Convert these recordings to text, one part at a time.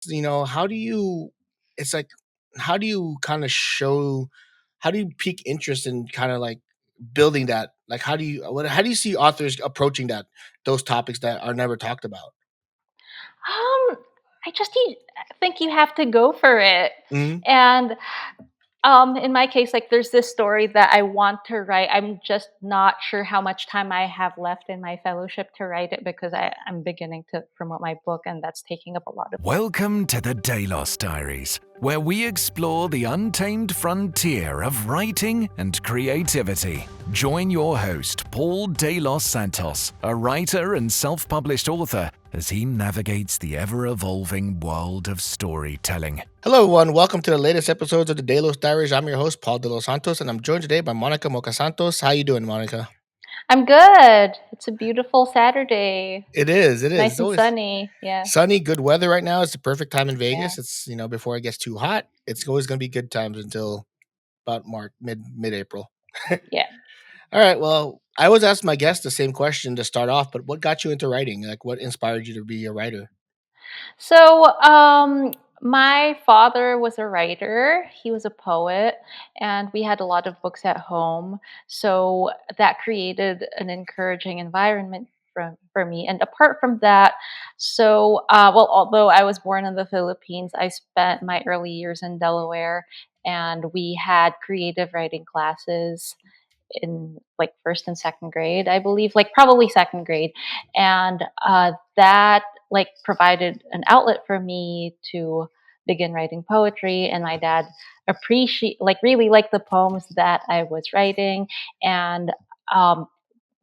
How do you it's like how do you kind of show how do you pique interest in kind of like building that? Like how do you see authors approaching those topics that are never talked about? Um, I think you have to go for it. Mhm. And in my case, like there's this story that I want to write. I'm just not sure how much time I have left in my fellowship to write it because I'm beginning to promote my book and that's taking up a lot of Welcome to the Delos Diaries, where we explore the untamed frontier of writing and creativity. Join your host, Paul Delos Santos, a writer and self-published author, as he navigates the ever-evolving world of storytelling. Hello, everyone. Welcome to the latest episodes of the Delos Diaries. I'm your host, Paul Delos Santos, and I'm joined today by Monica Macansantos. How you doing, Monica? I'm good. It's a beautiful Saturday. It is. It is. Nice It's and always sunny. Yeah. sunny, good weather right now. It's the perfect time in Yeah. Vegas. It's before it gets too hot. It's always going to be good times until about March, mid April. Yeah. All right. Well, I always ask my guests the same question to start off, but what got you into writing? Like, what inspired you to be a writer? So, my father was a writer. He was a poet, and we had a lot of books at home. So that created an encouraging environment for me. And apart from that, although I was born in the Philippines, I spent my early years in Delaware, and we had creative writing classes in like first and second grade, I believe, like probably second grade. And that like provided an outlet for me to begin writing poetry. And my dad really liked the poems that I was writing and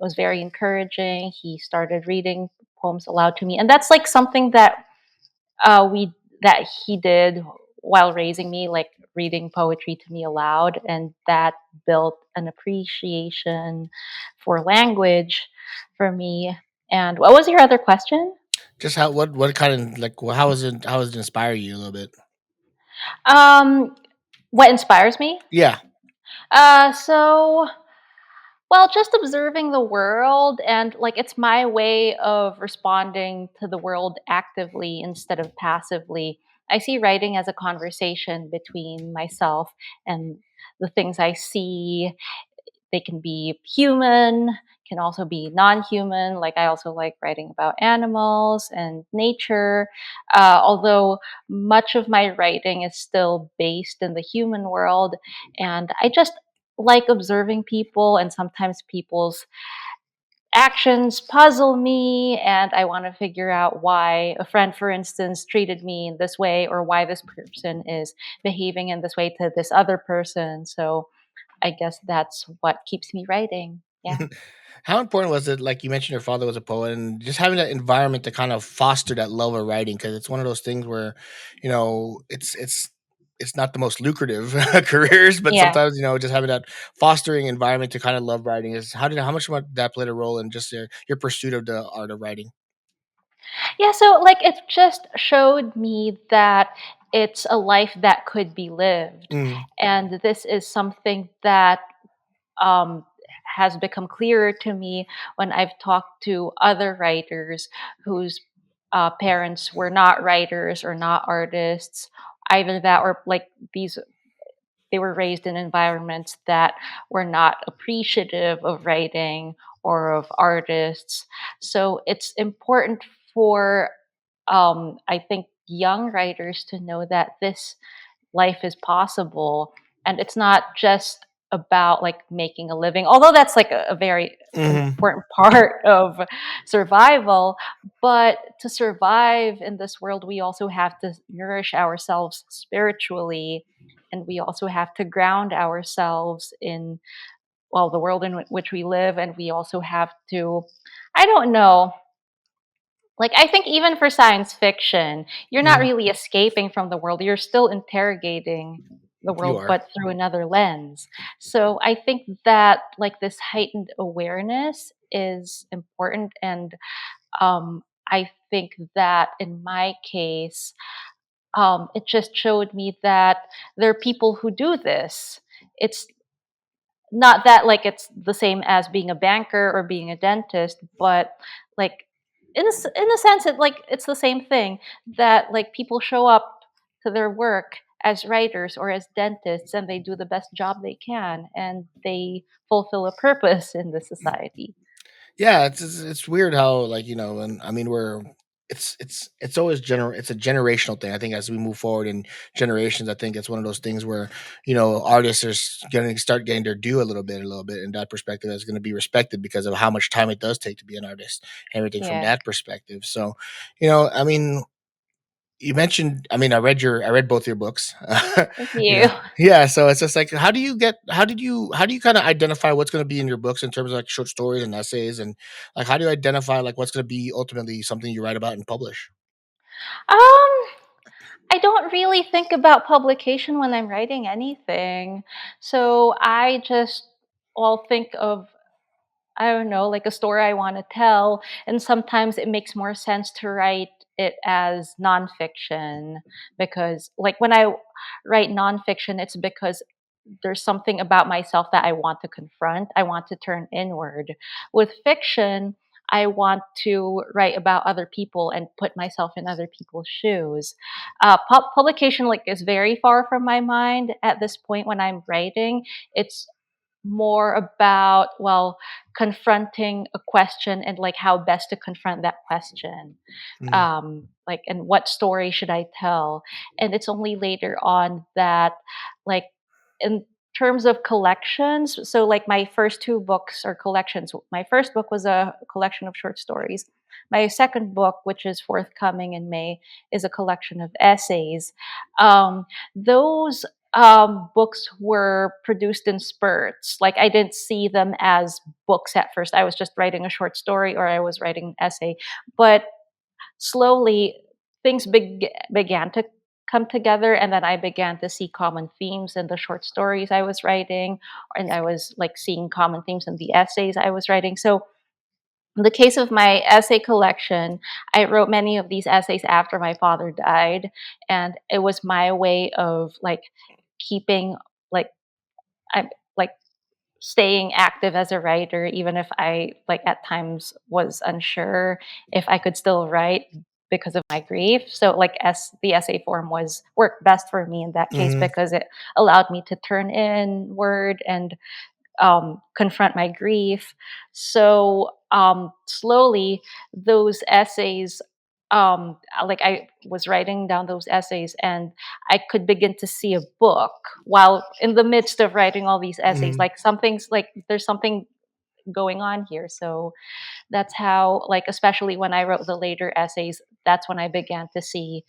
was very encouraging. He started reading poems aloud to me. And that's like something we that he did while raising me, like reading poetry to me aloud, and that built an appreciation for language for me. And what was your other question? Just what kind of like how does it inspire you a little bit? Um, what inspires me? Yeah. Uh, so just observing the world and like it's my way of responding to the world actively instead of passively. I see writing as a conversation between myself and the things I see. They can be human, can also be non-human. Like I also like writing about animals and nature. Although much of my writing is still based in the human world, and I just like observing people, and sometimes people's actions puzzle me, and I want to figure out why a friend, for instance, treated me in this way, or why this person is behaving in this way to this other person. So I guess that's what keeps me writing. Yeah. How important was it? Like you mentioned, your father was a poet, and just having that environment to kind of foster that love of writing, because it's one of those things where, it's not the most lucrative careers, but Yeah. sometimes just having that fostering environment to kind of love writing is how much that played a role in just your pursuit of the art of writing. Yeah. So, like, it just showed me that it's a life that could be lived. Mm, And this is something that um, has become clearer to me when I've talked to other writers whose parents were not writers or not artists, either that or like they were raised in environments that were not appreciative of writing or of artists. So it's important for, I think, young writers to know that this life is possible and it's not just about like making a living, although that's like a very hmm important part of survival. But to survive in this world we also have to nourish ourselves spiritually, and we also have to ground ourselves in, well, the world in which we live, and we also have to, I don't know, like I think even for science fiction you're not hmm really escaping from the world, you're still interrogating the You world are. but through another lens. So I think that like this heightened awareness is important, and I think that in my case, it just showed me that there are people who do this. It's not that like it's the same as being a banker or being a dentist, but like in a sense, it's the same thing that like people show up to their work as writers or as dentists, and they do the best job they can, and they fulfill a purpose in the society. Yeah, it's weird how, like, and I mean, it's always it's a generational thing. I think as we move forward in generations, I think it's one of those things where, artists are going to start getting their due a little bit, and that perspective is going to be respected because of how much time it does take to be an artist, everything from Yeah, that perspective. So, I mean, you mentioned, I mean, I read both your books. thank you you. know, yeah. So it's just like, how do you kind of identify what's going to be in your books in terms of like short stories and essays, and like how do you identify like what's going to be ultimately something you write about and publish? I don't really think about publication when I'm writing anything. So I just all think of, I don't know, like a story I want to tell. And sometimes it makes more sense to write it as nonfiction because, like, when I write nonfiction, it's because there's something about myself that I want to confront. I want to turn inward. With fiction, I want to write about other people and put myself in other people's shoes. Publication like is very far from my mind at this point when I'm writing. It's more about, well, confronting a question and like how best to confront that question, Mm, like, and what story should I tell. And it's only later on that, like, in terms of collections, so like my first two books are collections. My first book was a collection of short stories. My second book, which is forthcoming in May, is a collection of essays. Those books were produced in spurts. Like I didn't see them as books at first. I was just writing a short story or I was writing an essay. But slowly things began to come together, and then I began to see common themes in the short stories I was writing, and I was like seeing common themes in the essays I was writing. So in the case of my essay collection, I wrote many of these essays after my father died, and it was my way of like keeping, like, I like staying active as a writer, even if I like at times was unsure if I could still write because of my grief. So like the essay form was worked best for me in that case mhm. because it allowed me to turn inward and confront my grief. So slowly, those essays, like I was writing down those essays, and I could begin to see a book while in the midst of writing all these essays. Mhm. Like something's like there's something going on here. So that's how, like, especially when I wrote the later essays, that's when I began to see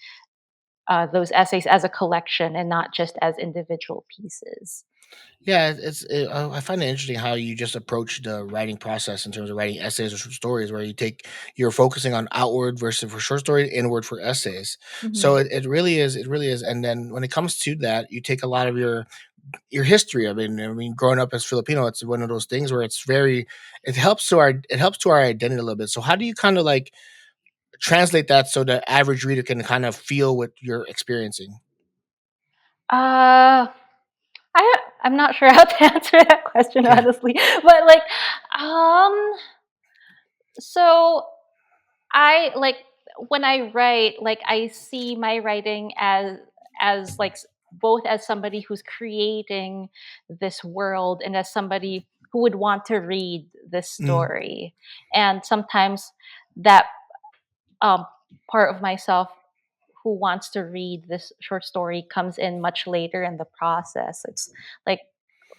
those essays as a collection and not just as individual pieces. Yeah, I find it interesting how you just approach the writing process in terms of writing essays or short stories, where you're focusing on outward versus for short story, inward for essays. So Hmm. it really is. And then when it comes to that, you take a lot of your history. I mean, growing up as Filipino, it's one of those things where it helps to our identity a little bit. So how do you kind of like translate that so the average reader can kind of feel what you're experiencing? Uh, I'm not sure how to answer that question Yeah. honestly, but like, um, so I like when I write, like I see my writing as like both as somebody who's creating this world and as somebody who would want to read this Mm, story, and sometimes that um, part of myself who wants to read this short story comes in much later in the process. It's like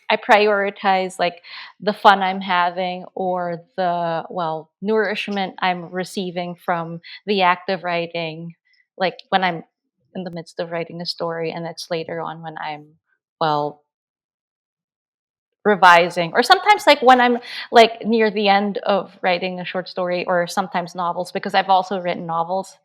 I prioritize like the fun I'm having or the, well, nourishment I'm receiving from the act of writing, like when I'm in the midst of writing a story, and it's later on when I'm, well, revising, or sometimes like when I'm like near the end of writing a short story, or sometimes novels because I've also written novels,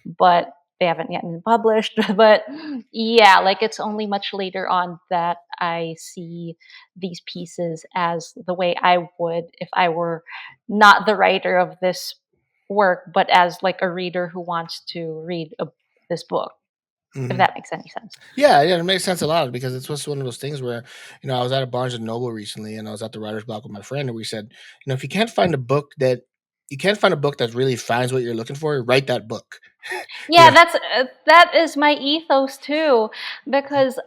but they haven't yet been published. But yeah, like it's only much later on that I see these pieces as the way I would if I were not the writer of this work, but as like a reader who wants to read this book, if mhm. that makes any sense. Yeah, yeah, it makes sense a lot because it's just one of those things where, I was at a Barnes and Noble recently and I was at the writer's block with my friend and we said, if you can't find a book that you can't find a book that really finds what you're looking for, write that book. You Yeah, know? that is my ethos too, because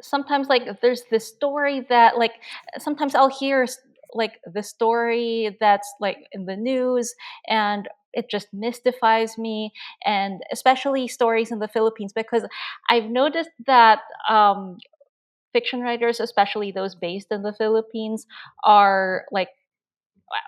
sometimes like there's this story that like sometimes I'll hear like the story that's like in the news, and it just mystifies me, and especially stories in the Philippines, because I've noticed that fiction writers, especially those based in the Philippines, are like,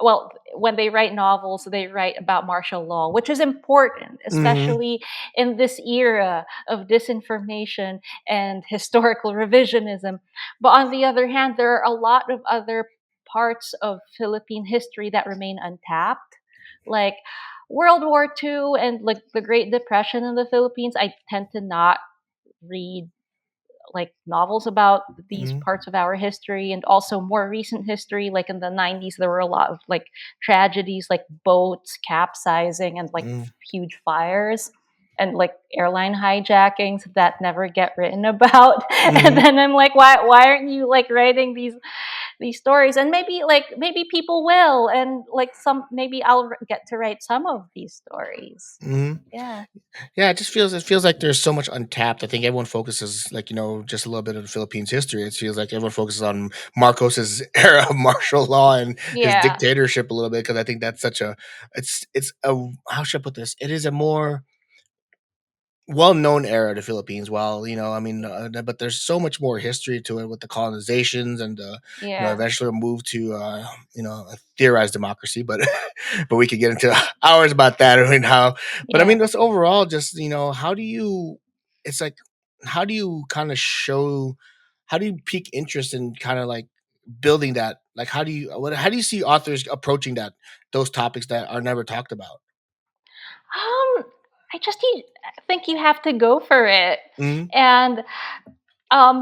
well, when they write novels, they write about martial law, which is important, Mhm, especially in this era of disinformation and historical revisionism. But on the other hand, there are a lot of other parts of Philippine history that remain untapped, like World War II and like the Great Depression in the Philippines. I tend to not read like novels about these mhm, parts of our history, and also more recent history, like in the 90s there were a lot of like tragedies like boats capsizing and like mhm, huge fires and like airline hijackings that never get written about. And mhm, then I'm like, why aren't you like writing these stories? And maybe people will, and like some maybe get to write some of these stories. mhm. Yeah. Yeah, it feels like there's so much untapped. I think everyone focuses like, just a little bit of the Philippines history. It feels like everyone focuses on Marcos's era of martial law and his Yeah. dictatorship a little bit because I think that's such a it's a how should I put this? It is a more well-known era of the Philippines. While I mean, but there's so much more history to it with the colonizations and Yeah. eventually a move to a theorized democracy. But but we could get into hours about that. I mean, how? But I Yeah. mean, that's overall just how do you? It's like how do you kind of show? How do you pique interest in kind of like building that? Like, how do you see authors approaching those topics that are never talked about? I just think you have to go for it. Hmm. And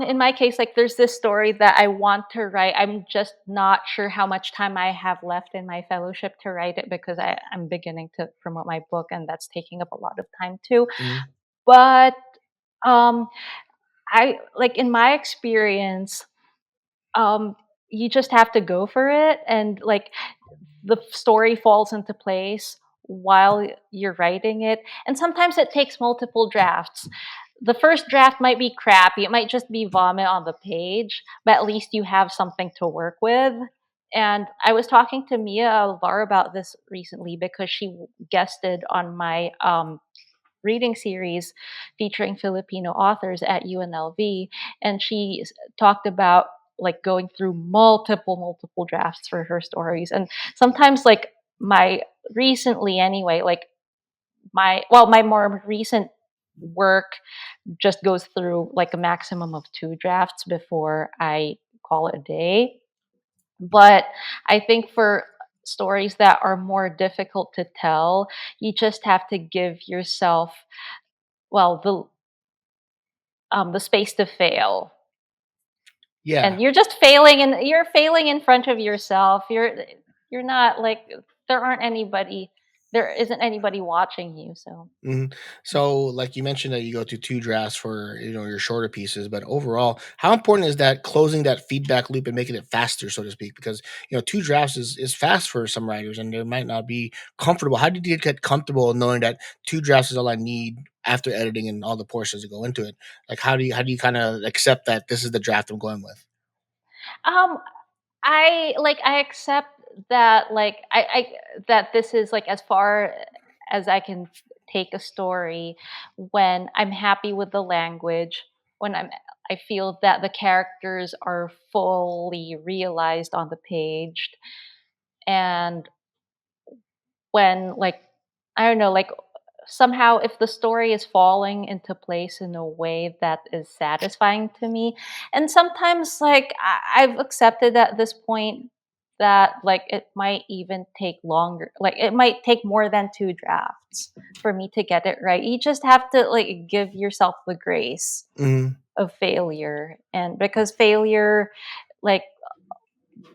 in my case, like there's this story that I want to write. I'm just not sure how much time I have left in my fellowship to write it, because I'm beginning to promote my book, and that's taking up a lot of time too. Hmm. But um I like in my experience, um, you just have to go for it, and like the story falls into place while you're writing it. And sometimes it takes multiple drafts. The first draft might be crappy, it might just be vomit on the page, but at least you have something to work with. And I was talking to Mia Alvar about this recently, because she guested on my reading series featuring Filipino authors at UNLV, and she talked about like going through multiple drafts for her stories. And sometimes like my recently anyway, like my more recent work just goes through like a maximum of 2 drafts before I call it a day. But I think for stories that are more difficult to tell, you just have to give yourself, well, the space to fail. Yeah. And you're failing in front of yourself. You're not like, there isn't anybody watching you, so Mhm. So, like you mentioned that you go to 2 drafts for, your shorter pieces, but overall, how important is that closing that feedback loop and making it faster, so to speak? Because, 2 drafts is fast for some writers and they might not be comfortable. How did you get comfortable knowing that 2 drafts is all I need after editing and all the portions that go into it? Like, how do you kinda accept that this is the draft I'm going with? um I accept that, like I that this is like as far as I can take a story, when I'm happy with the language, when I feel that the characters are fully realized on the page, and when like I don't know, like somehow if the story is falling into place in a way that is satisfying to me. And sometimes like I've accepted at this point that like it might even take longer, like it might take more than 2 drafts for me to get it right. You just have to like give yourself the grace Mhm. of failure, and because failure like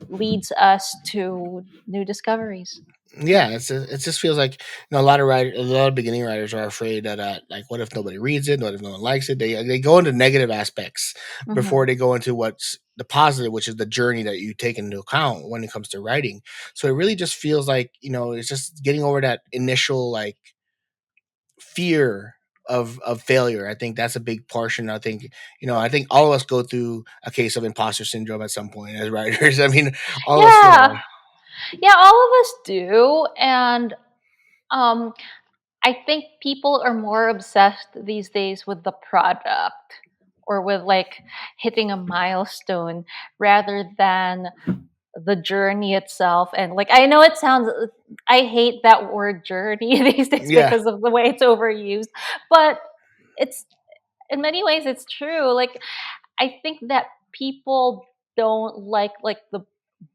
leads us to new discoveries. Yeah, it just feels like a lot of beginning writers are afraid that like what if nobody reads it, what if no one likes it? They go into negative aspects before Hmm. they go into what's the positive, which is the journey that you take into account when it comes to writing. So it really just feels like, it's just getting over that initial like fear of failure. I think that's a big portion. I think all of us go through a case of imposter syndrome at some point as writers. I mean, all of us, Yeah. Yeah, all of us do. And um, I think people are more obsessed these days with the product or with like hitting a milestone rather than the journey itself. And like, I know it sounds, I hate that word journey these days yeah. because of the way it's overused, but it's in many ways it's true. Like, I think that people don't like the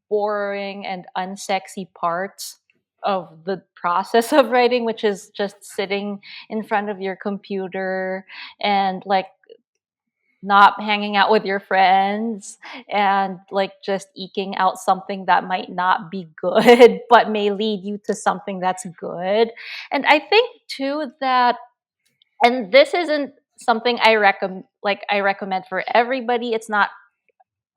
boring and unsexy parts of the process of writing, which is just sitting in front of your computer and like not hanging out with your friends and like just eking out something that might not be good but may lead you to something that's good. And I think too that, and this isn't something I recommend for everybody. It's not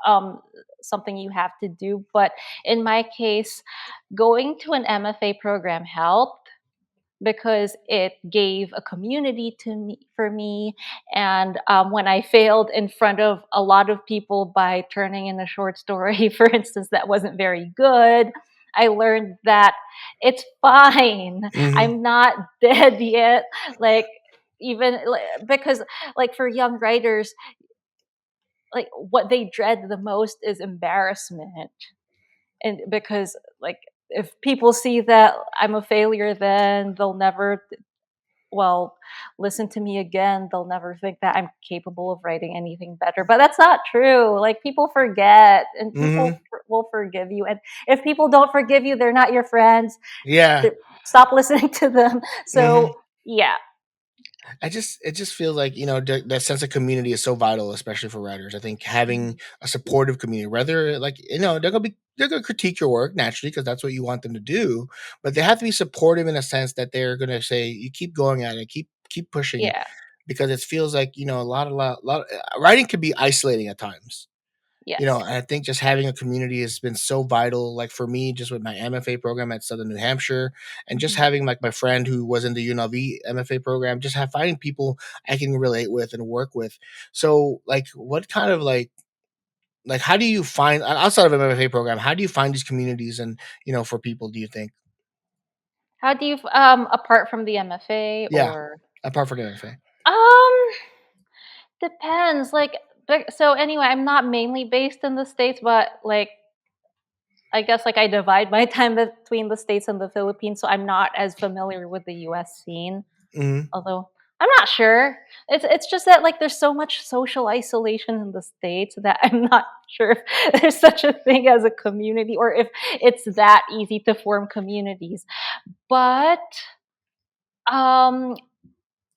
um something you have to do, but in my case, going to an MFA program helped because it gave a community to me for me. And when I failed in front of a lot of people by turning in a short story, for instance, that wasn't very good, I learned that it's fine. Hmm. I'm not dead yet. Like, because like for young writers, like what they dread the most is embarrassment. And because like if people see that I'm a failure, then they'll never, well, listen to me again. They'll never think that I'm capable of writing anything better. But that's not true. Like people forget and Hmm. will forgive you. And if people don't forgive you, they're not your friends. Yeah. Stop listening to them. Hmm. So yeah. It just feels like, that sense of community is so vital, especially for writers. I think having a supportive community, whether like, they're gonna critique your work naturally because that's what you want them to do, but they have to be supportive in a sense that they're gonna say, you keep going at it, keep pushing, Yeah. because it feels like, writing can be isolating at times. Yes. And I think just having a community has been so vital. Like for me, just with my MFA program at Southern New Hampshire, and just Mhm. having like my friend who was in the UNLV MFA program, just have finding people I can relate with and work with. So, like, what kind of like how do you find outside of an MFA program? How do you find these communities and for people? Do you think? How do you apart from the MFA Yeah, or apart from the MFA. um depends. Like, so anyway, I'm not mainly based in the States, but like I guess like I divide my time between the States and the Philippines, so I'm not as familiar with the US scene. Hmm. Although I'm not sure. It's just that like there's so much social isolation in the States that I'm not sure if there's such a thing as a community or if it's that easy to form communities. But um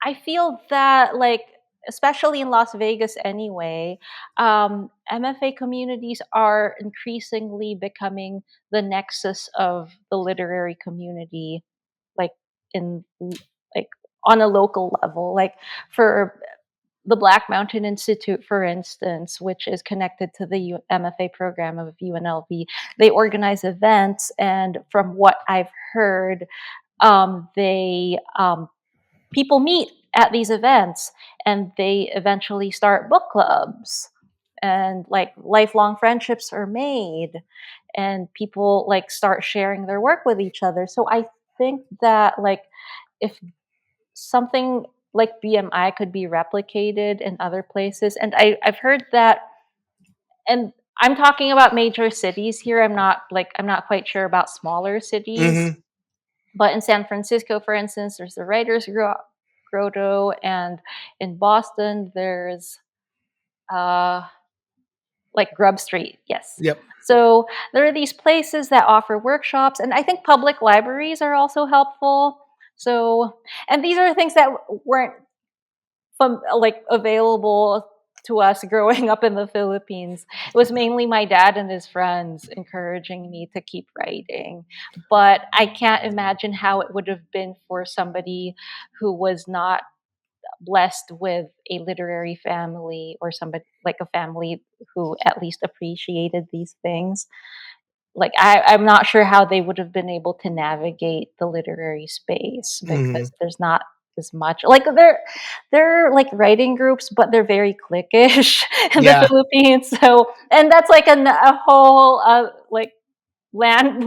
I feel that, like, especially in Las Vegas anyway, MFA communities are increasingly becoming the nexus of the literary community, like in like on a local level. Like for the Black Mountain Institute, for instance, which is connected to the MFA program of UNLV, they organize events, and from what I've heard, they people meet at these events and they eventually start book clubs and like lifelong friendships are made and people like start sharing their work with each other. So I think that like if something like BMI could be replicated in other places, and I've heard that, and I'm talking about major cities here. I'm not quite sure about smaller cities, Hmm. but in San Francisco, for instance, there's the Grotto, and in Boston, there's uh, like Grub Street. Yes. Yep. So there are these places that offer workshops, and I think public libraries are also helpful. So, and these are things that weren't like available to us growing up in the Philippines. It was mainly my dad and his friends encouraging me to keep writing. But I can't imagine how it would have been for somebody who was not blessed with a literary family, or somebody like a family who at least appreciated these things. Like I'm not sure how they would have been able to navigate the literary space, Mhm. because there's not as much like they're like writing groups, but they're very cliquish in the Yeah, Philippines. So, and that's like a whole like land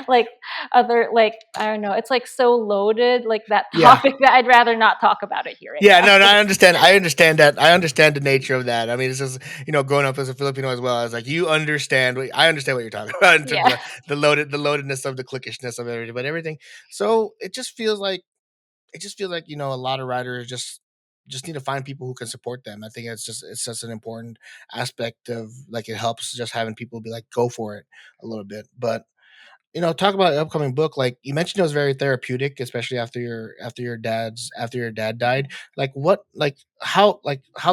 like other, like, I don't know, it's like so loaded, like that yeah. topic, that I'd rather not talk about it here right Yeah, now. no, no, I understand. I understand that. I understand the nature of that. I mean, it's just growing up as a Filipino as well. I was like, you understand. I understand what you're talking about in terms Yeah. of the loadedness of the clickishness of everything, but everything. So it just feels like a lot of writers just need to find people who can support them. I think it's just an important aspect of, like, it helps just having people be like, go for it a little bit. But talk about an upcoming book. Like you mentioned, it was very therapeutic, especially after your dad died. Like how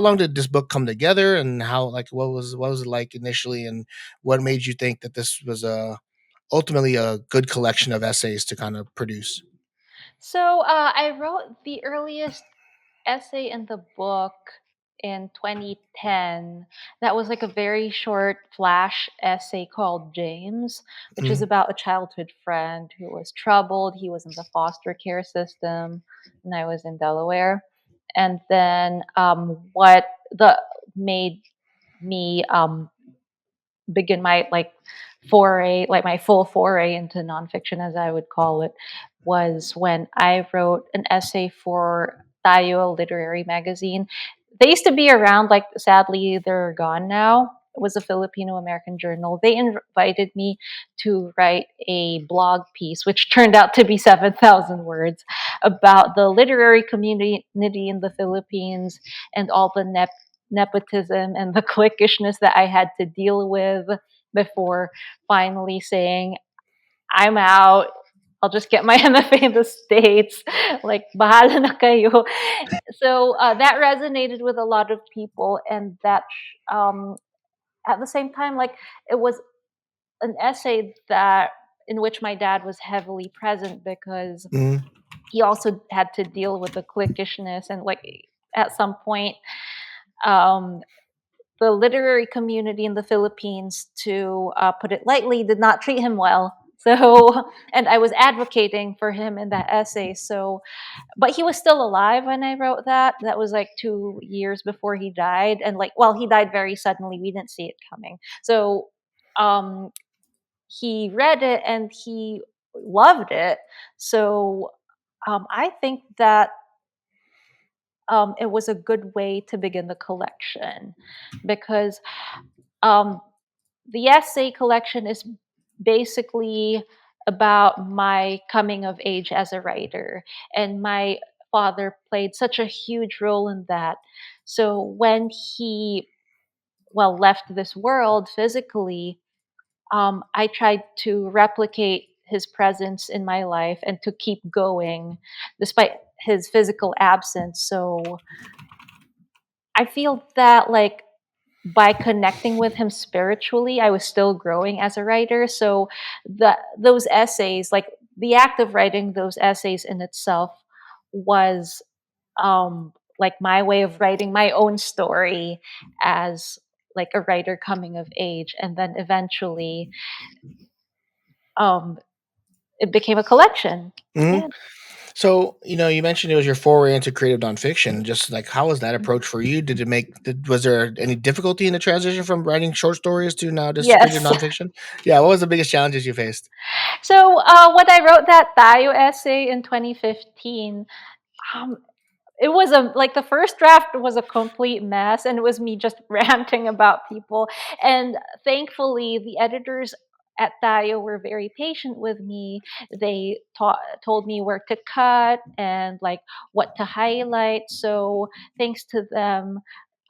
long did this book come together, and how, like, what was it like initially, and what made you think that this was ultimately a good collection of essays to kind of produce? So I wrote the earliest essay in the book in 2010. That was like a very short flash essay called James, which is Mm, about a childhood friend who was troubled. He was in the foster care system, and I was in Delaware. And then what the made me begin my like foray, like my full foray into nonfiction, as I would call it, was when I wrote an essay for Tayo, a literary magazine. They used to be around, like sadly they're gone now. It was a Filipino American journal. They invited me to write a blog piece, which turned out to be 7,000 words, about the literary community in the Philippines, and all the nepotism and the cliquishness that I had to deal with before finally saying, I'm out. I'll just get my MFA in the States. Like, bahala na kayo. So that resonated with a lot of people. And that, at the same time, like, it was an essay that in which my dad was heavily present, because mm, he also had to deal with the cliquishness, and like at some point, um, the literary community in the Philippines, to put it lightly, did not treat him well. So, and I was advocating for him in that essay. So, but he was still alive when I wrote that. That was like 2 years before he died. And like, well, he died very suddenly. We didn't see it coming. So, um, he read it and he loved it. So, I think that it was a good way to begin the collection, because um, the essay collection is basically about my coming of age as a writer, and my father played such a huge role in that. So when he, well, left this world physically, I tried to replicate his presence in my life and to keep going despite his physical absence. So I feel that, like, by connecting with him spiritually, I was still growing as a writer. So those essays, like the act of writing those essays in itself, was like my way of writing my own story as like a writer coming of age, and then eventually um it became a collection. mm. Yeah. So, you mentioned it was your foray into creative nonfiction. Just like, how was that approach for you? Was there any difficulty in the transition from writing short stories to now just creative Yes. nonfiction? Yeah, what was the biggest challenges you faced? So when I wrote that Tayo essay in 2015, um, it was a like the first draft was a complete mess, and it was me just ranting about people. And thankfully the editors at Tayo were very patient with me. They told me where to cut and like what to highlight. So thanks to them,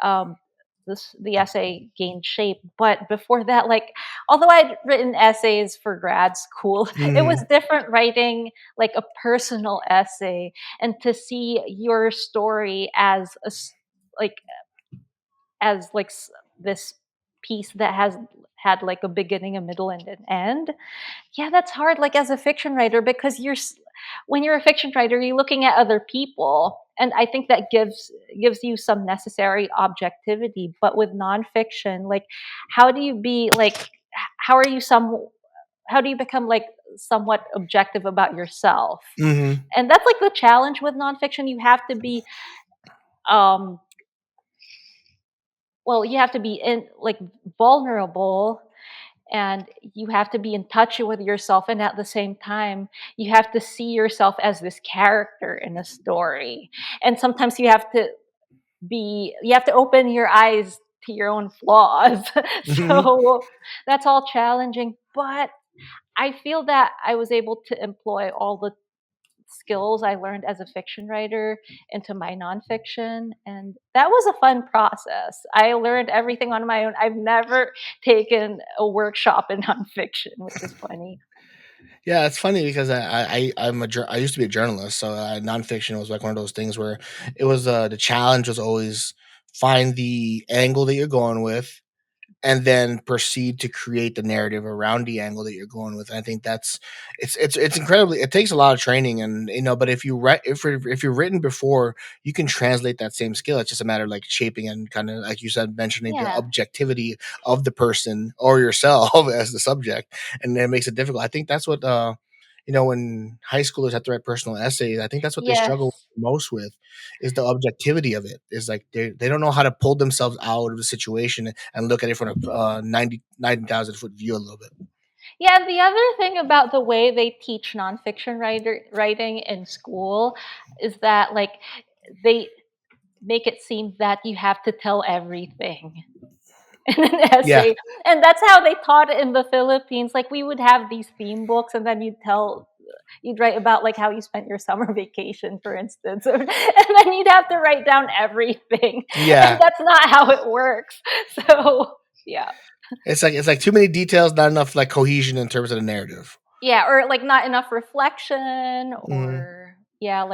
um the essay gained shape. But before that, like, although I'd written essays for grad school, it was Mhm, different writing like a personal essay, and to see your story as like this piece that has had like a beginning, a middle, and an end. Yeah, that's hard, like, as a fiction writer because when you're a fiction writer, you're looking at other people, and I think that gives you some necessary objectivity, but with nonfiction, like, how do you be like h how are you some how do you become, like, somewhat objective about yourself? Mhm. And that's, like, the challenge with nonfiction, you have to be, um well, you have to be vulnerable, and you have to be in touch with yourself, and at the same time you have to see yourself as this character in a story, and sometimes you have to open your eyes to your own flaws. Mhm. So that's all challenging, but I feel that I was able to employ all the skills I learned as a fiction writer into my nonfiction. And that was a fun process. I learned everything on my own. I've never taken a workshop in nonfiction, which is funny. Yeah, it's funny because I used to be a journalist, so nonfiction was like one of those things where it was the challenge was always find the angle that you're going with, and then proceed to create the narrative around the angle that you're going with. And I think that's it's incredibly it takes a lot of training, and but if you write if you're written before, you can translate that same skill. It's just a matter of like shaping and kind of like you said, mentioning the Yeah. objectivity of the person or yourself as the subject, and it makes it difficult. I think that's what when high schoolers have to write personal essays, I think that's what they struggle Yes. most with is the objectivity of it. Is like they don't know how to pull themselves out of the situation and look at it from a 90,000 foot view a little bit. Yeah, and the other thing about the way they teach nonfiction writing in school is that like they make it seem that you have to tell everything in an Yeah, essay. And that's how they taught it in the Philippines. Like we would have these theme books and then you'd write about like how you spent your summer vacation, for instance. And then you'd have to write down everything. And yeah. that's not how it works. So yeah. It's like too many details, not enough like cohesion in terms of the narrative. Yeah, or like not enough reflection Mhm. or yeah,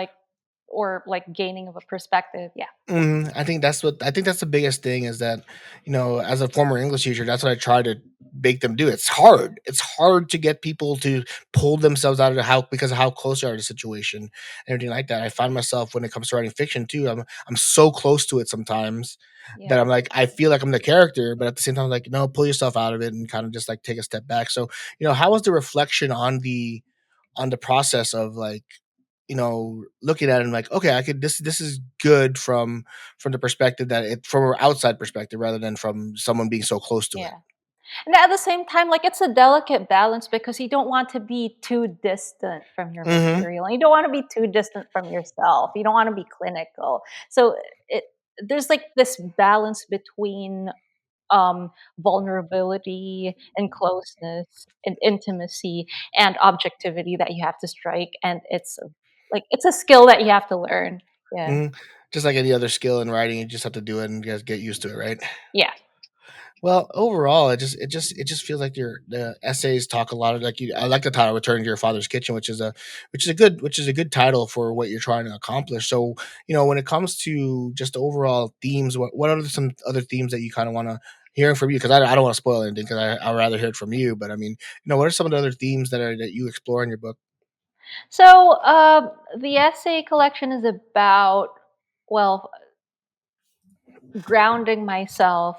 or like gaining of a perspective. Yeah. I think that's the biggest thing is that, as a former English teacher, that's what I try to make them do. It's hard. It's hard to get people to pull themselves out of the house because of how close they are to the situation and everything like that. I find myself when it comes to writing fiction too, I'm so close to it sometimes that Yeah. I'm like, I feel like I'm the character, but at the same time, like, no, pull yourself out of it and kind of just like take a step back. So, how was the reflection on the process of like looking at it and like, okay, I could this is good from the perspective that it from an outside perspective rather than from someone being so close to it. Yeah. And at the same time, like it's a delicate balance because you don't want to be too distant from your Mhm. material. And you don't want to be too distant from yourself. You don't want to be clinical. So it there's like this balance between vulnerability and closeness and intimacy and objectivity that you have to strike. And it's a skill that you have to learn. Yeah. Mhm. Just like any other skill in writing, you just have to do it and just get used to it, right? Yeah. Well, overall, it just feels like the essays talk a lot of like I like the title "Return to Your Father's Kitchen," which is a good title for what you're trying to accomplish. So, when it comes to just the overall themes, what are some other themes that you kind of want to hear from you? Because I don't want to spoil anything because I'd rather hear it from you. But I mean, what are some of the other themes that you explore in your book? So the essay collection is about, well, grounding myself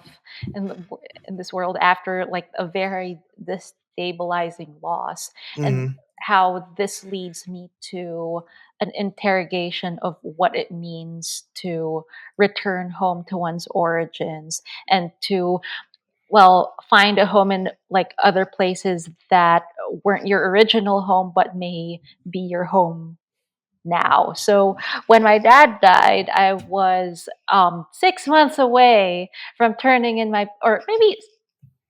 in this world after like a very destabilizing loss, and Hmm. how this leads me to an interrogation of what it means to return home to one's origins and to, well, find a home in like other places that weren't your original home but may be your home now. So when my dad died, I was 6 months away from turning in my, or maybe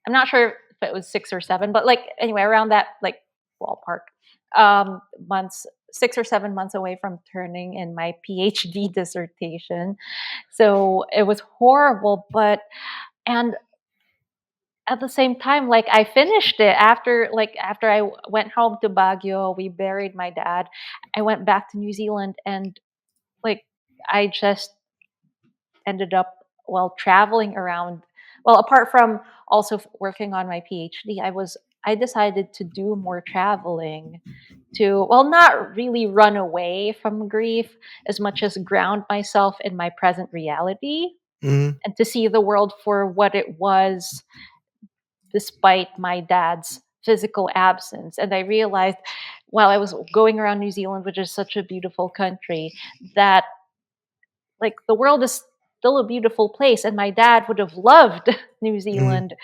I'm not sure if it was 6 or 7, but like anyway, around that like ballpark months, 6 or 7 months away from turning in my PhD dissertation. So it was horrible, but and at the same time, like I finished it after went home to Baguio, we buried my dad. I went back to New Zealand and like I just ended up, well, traveling around well, apart from also working on my PhD, I decided to do more traveling to, well, not really run away from grief as much as ground myself in my present reality Mhm, and to see the world for what it was despite my dad's physical absence. And I realized while I was going around New Zealand, which is such a beautiful country, that like the world is still a beautiful place and my dad would have loved New mhm, Zealand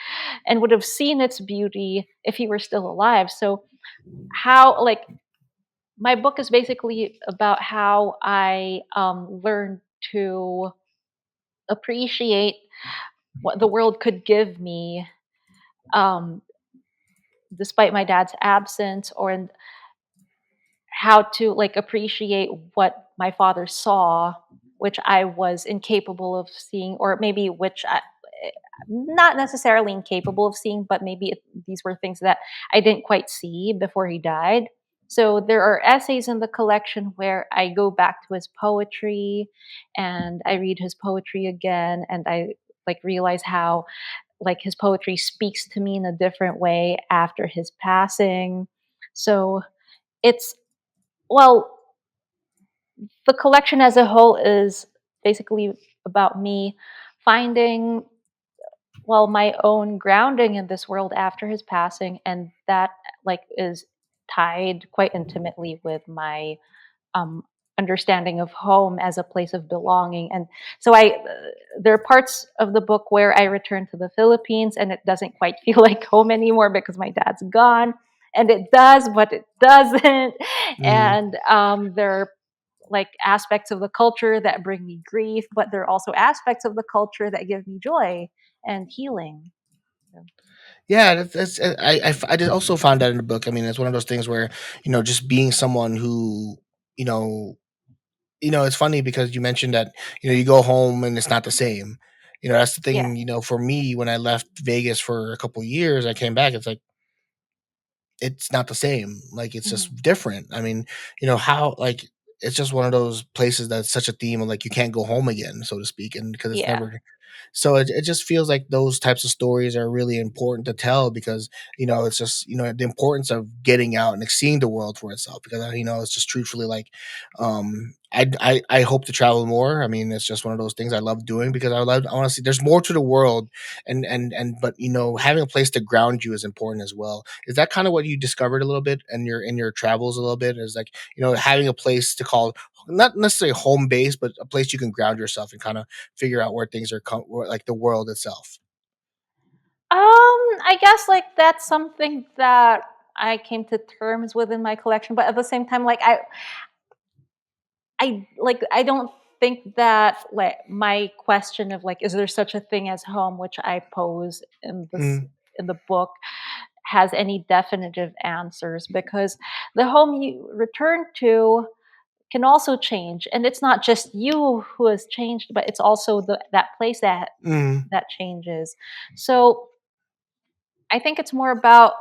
and would have seen its beauty if he were still alive. So how like my book is basically about how I learned to appreciate what the world could give me um, despite my dad's absence, or how to like appreciate what my father saw, which I was incapable of seeing, or maybe not necessarily incapable of seeing, but maybe these were things that I didn't quite see before he died. So there are essays in the collection where I go back to his poetry and I read his poetry again, and I like realize how like his poetry speaks to me in a different way after his passing. So it's, well, the collection as a whole is basically about me finding, well, my own grounding in this world after his passing, and that like is tied quite intimately with my um understanding of home as a place of belonging. And so there are parts of the book where I return to the Philippines and it doesn't quite feel like home anymore because my dad's gone, and it does but it doesn't. mhm. And there are like aspects of the culture that bring me grief, but there are also aspects of the culture that give me joy and healing. So, Yeah, that's I did also found that in the book. I mean, it's one of those things where, just being someone who, you know it's funny because you mentioned that, you go home and it's not the same. That's the yeah. thing, for me when I left Vegas for a couple years, I came back, it's like it's not the same. Like, it's just Mhm. different. I mean, how, like, it's just one of those places that's such a theme of, like, you can't go home again, so to speak, and because it's Yeah. never. So it just feels like those types of stories are really important to tell because, it's just, the importance of getting out and, like, seeing the world for itself because, it's just truthfully like, I hope to travel more. I mean, it's just one of those things I love doing because I want to see there's more to the world, but, having a place to ground you is important as well. Is that kind of what you discovered a little bit in your travels a little bit? Is like, having a place to call not necessarily home base, but a place you can ground yourself and kind of figure out where things are like the world itself. I guess like that's something that I came to terms with in my collection, but at the same time, like I don't think that like my question of like, is there such a thing as home, which I pose Mm, in the book, has any definitive answers, because the home you return to can also change, and it's not just you who has changed, but it's also that place mm, that changes. So I think it's more about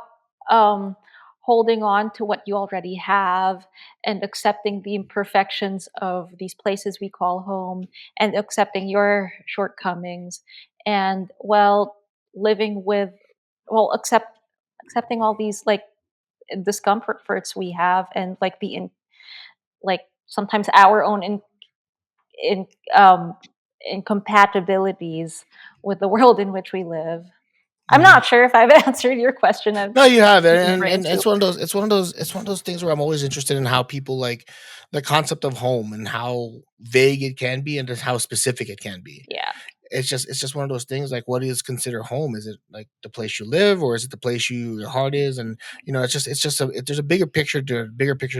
um, holding on to what you already have and accepting the imperfections of these places we call home, and accepting your shortcomings, and well, living with, well, accepting all these like discomforts we have, and like like sometimes our own in um incompatibilities with the world in which we live. I'm mhm. not sure if I've answered your question. I'm No, you have it, eating and brain and soup. it's one of those things where I'm always interested in how people like the concept of home and how vague it can be and just how specific it can be. Yeah. It's just one of those things like what is considered home? Is it like the place you live or is it the place your heart is? And there's a bigger picture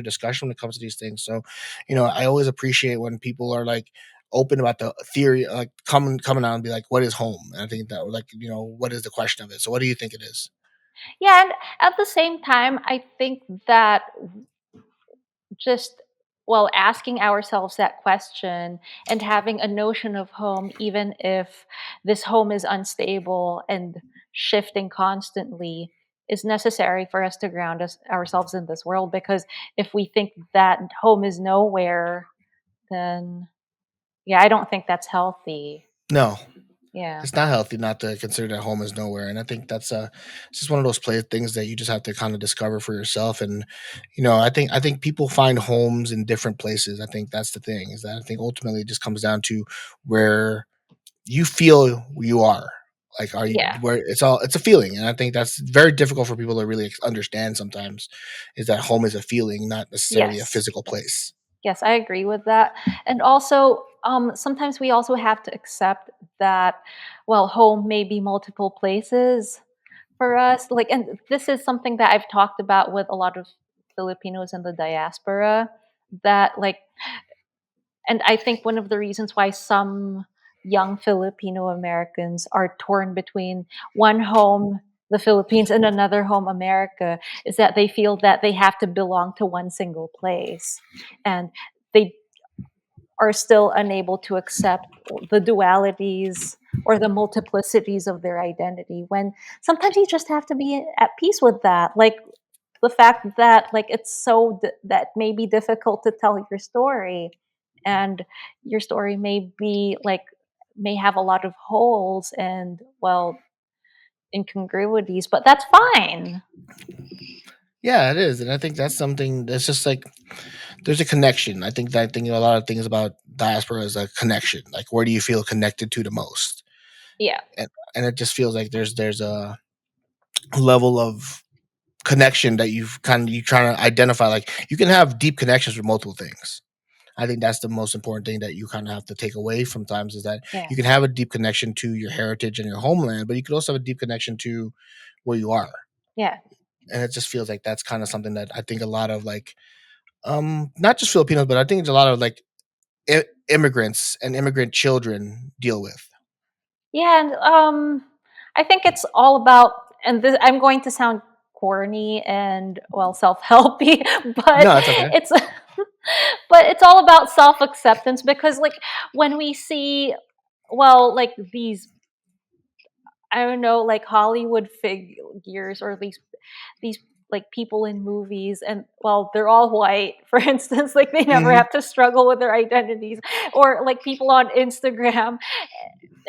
discussion when it comes to these things. So, I always appreciate when people are like open about the theory, like coming out and be like, what is home? And I think that like, what is the question of it? So what do you think it is? Yeah, and at the same time, I think that just, well, asking ourselves that question and having a notion of home, even if this home is unstable and shifting constantly, is necessary for us to ground ourselves in this world. Because if we think that home is nowhere, then yeah, I don't think that's healthy. No. Yeah. It's not healthy not to consider that home is nowhere, and I think that's it's just one of those play things that you just have to kind of discover for yourself. And I think people find homes in different places. I think that's the thing, is that I think ultimately it just comes down to where you feel you are. Like, are you Yeah. where it's a feeling, and I think that's very difficult for people to really understand sometimes. Is that home is a feeling, not necessarily a Yes. physical Yes. place. Yes, I agree with that. And also, sometimes we also have to accept that, well, home may be multiple places for us. Like, and this is something that I've talked about with a lot of Filipinos in the diaspora. That, like, and I think one of the reasons why some young Filipino Americans are torn between one home, the Philippines, and another home, America, is that they feel that they have to belong to one single place. And they are still unable to accept the dualities or the multiplicities of their identity, when sometimes you just have to be at peace with that. Like, the fact that, like, it's that may be difficult to tell your story, and your story may be like, may have a lot of holes and, well, incongruities, but that's fine. Yeah, it is, and I think that's something that's just like there's a connection. I think a lot of things about diaspora is a connection. Like, where do you feel connected to the most? Yeah. And it just feels like there's a level of connection that you trying to identify. Like, you can have deep connections with multiple things. I think that's the most important thing that you kind of have to take away from times, is that Yeah. you can have a deep connection to your heritage and your homeland, but you could also have a deep connection to where you are. Yeah. And it just feels like that's kind of something that I think a lot of, like, not just Filipinos, but I think it's a lot of, like, immigrants and immigrant children deal with. Yeah, and I think it's all about, and this, I'm going to sound corny and, well, self-helpy, but No, that's okay. it's but it's all about self-acceptance, because, like, when we see, well, like, these, I don't know, like, Hollywood figures, or these like people in movies, and, well, they're all white, for instance, like, they never Mhm, have to struggle with their identities, or like people on Instagram,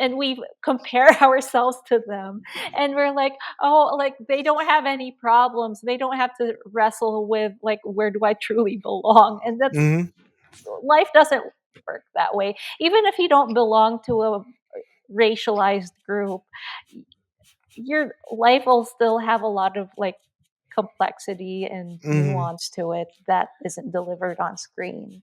and we compare ourselves to them, and we're like, oh, like, they don't have any problems, they don't have to wrestle with, like, where do I truly belong? And that's, mhm, life doesn't work that way. Even if you don't belong to a racialized group, your life will still have a lot of, like, complexity and mhm. nuance to it that isn't delivered on screen.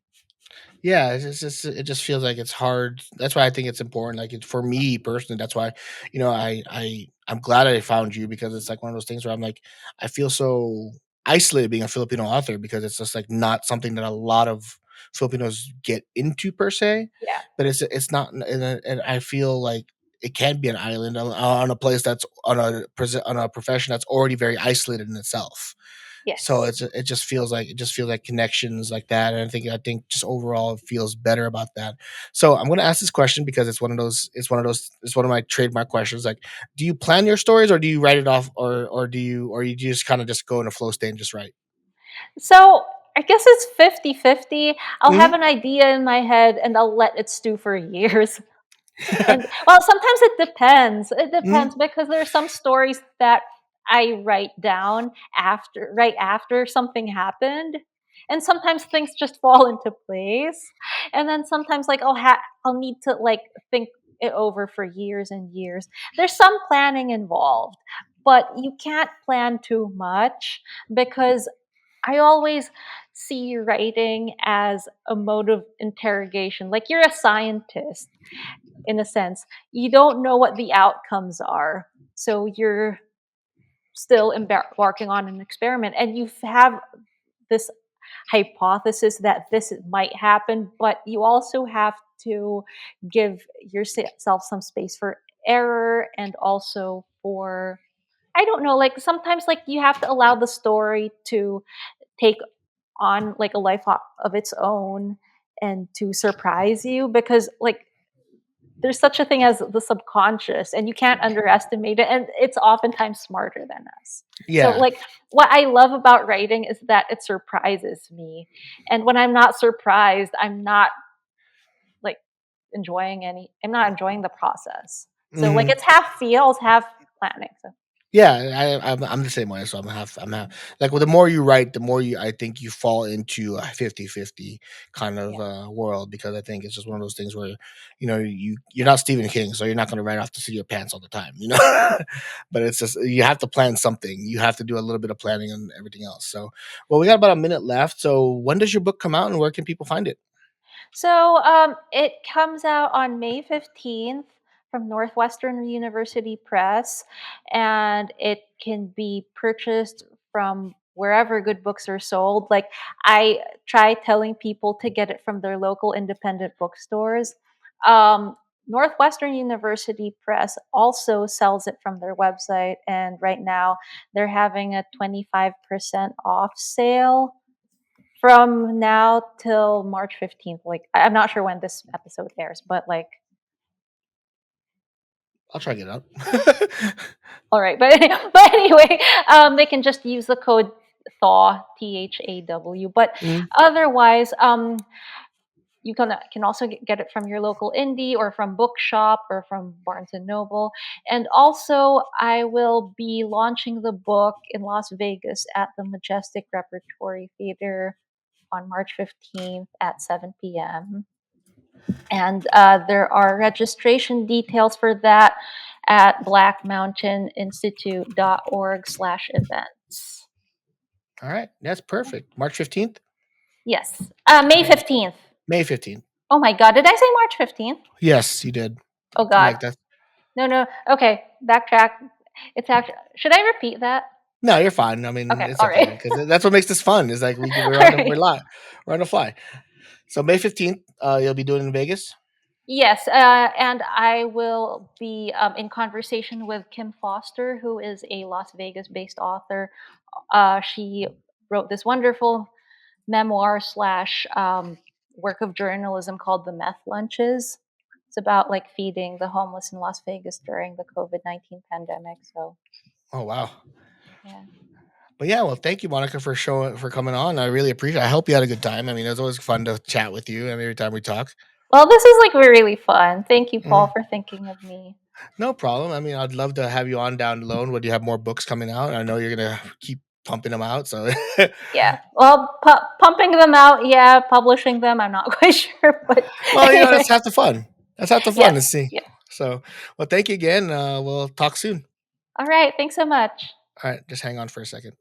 Yeah, just it just feels like it's hard. That's why I think it's important. Like, for me personally, that's why, I'm glad I found you, because it's like one of those things where I'm like, I feel so isolated being a Filipino author, because it's just like not something that a lot of Filipinos get into per se. Yeah. But it's not, and I feel like it can be an island on a place that's on a profession that's already very isolated in itself. So Yes. it just feels like connections like that, and I think just overall it feels better about that. So I'm going to ask this question because it's one of my trademark questions. Like, do you plan your stories, or do you write it off, or you just kind of just go in a flow state and just write? So I guess it's 50-50. I'll have Hmm. an idea in my head and I'll let it stew for years. And, well, sometimes it depends. It Hmm. depends, because there are some stories that I write down after, right after something happened. And sometimes things just fall into place. And then sometimes, like, I'll need to, like, think it over for years and years. There's some planning involved, but you can't plan too much, because I always see writing as a mode of interrogation. Like, you're a scientist, in a sense. You don't know what the outcomes are. So you're still embarking on an experiment, and you have this hypothesis that this might happen, but you also have to give yourself some space for error, and also for, I don't know, like, sometimes, like, you have to allow the story to take on, like, a life of its own, and to surprise you, because, like, there's such a thing as the subconscious, and you can't underestimate it, and it's oftentimes smarter than us. So, Yeah. like, what I love about writing is that it surprises me, and when I'm not surprised, like, I'm not enjoying the process. So like Mhm. it's half feels, half planning. So Yeah, I'm the same way, so I'm half like, well, the more you write, the more I think you fall into a 50-50 kind of, yeah. world because I think it's just one of those things where, you're not Stephen King, so you're not gonna write off the seat of your pants all the time, you know? But it's just you have to plan something. You have to do a little bit of planning and everything else, so well, we got about a minute left, so when does your book come out and where can people find it? So it comes out on May 15th from Northwestern University Press, and it can be purchased from wherever good books are sold. Like I try telling people to get it from their local independent bookstores. Um, Northwestern University Press also sells it from their website, and right now they're having a 25% off sale from now till March 15th. Like, I'm not sure when this episode airs, but like, I'll try to get it out. all right. But, but anyway, they can just use the code THAW, THAW. But Mhm. otherwise, you can also get it from your local indie or from Bookshop or from Barnes and Noble. And also, I will be launching the book in Las Vegas at the Majestic Repertory Theater on March 15th at 7 p.m. And there are registration details for that at blackmountaininstitute.org/events. Alright, that's perfect. March 15th? Yes. May Alright, 15th. May 15th. Oh my God. Did I say March 15th? Yes, you did. Oh I'm God. like, that. No, no. Okay. Backtrack. It's actually, should I repeat that? No, you're fine. I mean, Okay. it's All okay right. because that's what makes this fun. Is like we're All on the right. we're on the fly. So May 15th, you'll be doing it in Vegas. Yes, and I will be in conversation with Kim Foster, who is a Las Vegas-based author. She wrote this wonderful memoir slash work of journalism called The Meth Lunches. It's about like feeding the homeless in Las Vegas during the COVID-19 pandemic. So Oh wow. yeah. But yeah, well, thank you, Monica, for coming on. I really appreciate it. I hope you had a good time. I mean, it was always fun to chat with you. I mean, every time we talk. Well, this is like really fun. Thank you, Paul, Mm, for thinking of me. no problem. I mean, I'd love to have you on down the loan when you have more books coming out. I know you're gonna keep pumping them out. So, Yeah. Well, pumping them out, yeah. Publishing them, I'm not quite sure, but well, anyway. that's half the fun. That's half the fun to Yes. see. Yeah. So, well, thank you again. We'll talk soon. All right. Thanks so much. All right, just hang on for a second.